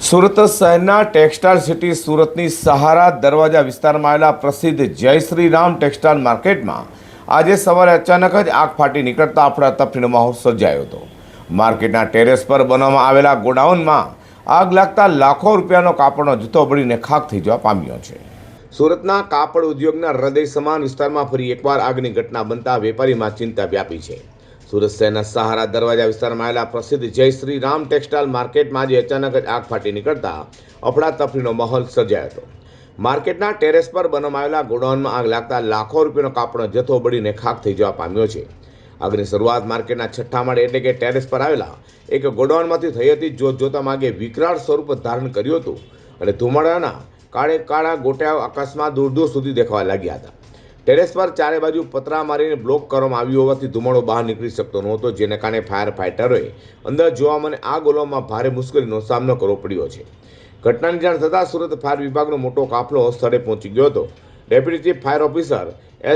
સુરત શહેરના textile city સુરતની સહારા દરવાજા વિસ્તારમાં આવેલા પ્રસિદ્ધ જય શ્રી રામ ટેક્સટાઇલ માર્કેટમાં આજે સવારે અચાનક જ આગ ફાટી નીકળતા અફડાતફડીનો માહોલ સર્જાયો હતો। માર્કેટના ટેરેસ પર બનાવવામાં આવેલા ગોડાઉનમાં આગ લાગતા લાખો રૂપિયાનો કાપડનો જથ્થો બળીને ખાખ થઈ જવા પામ્યો છે। સુરતના કાપડ ઉદ્યોગના હૃદય સમાન વિસ્તારમાં ફરી એકવાર આગની ઘટના બનતા વેપારીમાં ચિંતા વ્યાપી છે। સુરત શહેરના સહારા દરવાજા વિસ્તારમાં આવેલા પ્રસિદ્ધ જય શ્રી રામ ટેક્સટાઇલ માર્કેટમાં આજે અચાનક જ આગ ફાટી નીકળતા અફડાતફડીનો માહોલ સર્જાયો હતો। માર્કેટના ટેરેસ પર બનાવવામાં આવેલા ગોડાઉનમાં આગ લાગતા લાખો રૂપિયાનો કાપડનો જથ્થો બળીને ખાખ થઈ જવા પામ્યો છે। આગની શરૂઆત માર્કેટના છઠ્ઠા માળે એટલે કે ટેરેસ પર આવેલા એક ગોડાઉનમાંથી થઈ હતી। જોતજોતામાં આગે વિકરાળ સ્વરૂપ ધારણ કર્યું હતું અને ધુમાડાના કાળા ગોટા આકાશમાં દૂર દૂર સુધી દેખાવા લાગ્યા હતા। ટેરેસ પર ચારે બાજુ પતરા મારીને બ્લોક કરવામાં આવ્યું હોવાથી ધુમાડો બહાર નીકળી શકતો નહોતો, જેને કારણે ફાયર ફાઇટરોએ અંદર જોવામાં અને આગ ઓલવવામાં ભારે મુશ્કેલીનો સામનો કરવો પડ્યો છે। ઘટનાની જાણ થતાં સુરત ફાયર વિભાગનો મોટો કાફલો સ્થળે પહોંચી ગયો હતો। Deputy chief fire officer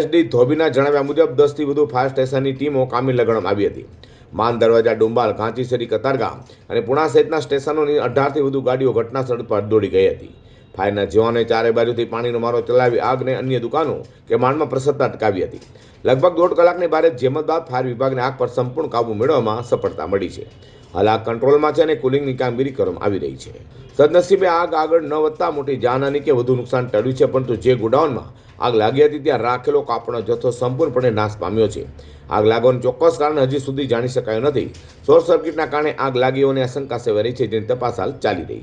SD ધોબીના જણાવ્યા મુજબ 10થી વધુ ફાયર સ્ટેશનની ટીમો કામે લગાડવામાં આવી હતી। માન દરવાજા, ડુંબાલ, ઘાંચીસરી, કતારગામ અને પુણા સહિતના સ્ટેશનોની 18થી વધુ ગાડીઓ ઘટના સ્થળ પર દોડી ગઈ હતી। ફાયરના જવાનોએ ચારે બાજુથી પાણીનો મારો ચલાવી આગને અન્ય દુકાનો કે માળમાં પ્રસરતા અટકાવી હતી। લગભગ 1.5 કલાકની ભારે જહેમત બાદ ફાયર વિભાગને આગ પર સંપૂર્ણ કાબુ મેળવવામાં સફળતા મળી છે। હાલ આગ કંટ્રોલમાં છે અને કુલિંગની કામગીરી કરવામાં આવી રહી છે। સદનસીબે આગ આગળ ન વધતા મોટી જાનહાની કે વધુ નુકસાન ટળ્યું છે, પરંતુ જે ગોડાઉનમાં આગ લાગી હતી ત્યાં રાખેલો કાપડનો જથ્થો સંપૂર્ણપણે નાશ પામ્યો છે। આગ લાગવાનું ચોક્કસ કારણ હજી સુધી જાણી શકાયું નથી। શોર્ટ સર્કિટના કારણે આગ લાગી હોવાની આશંકા સેવાઈ રહી છે, જેની તપાસ હાલ ચાલી રહી છે।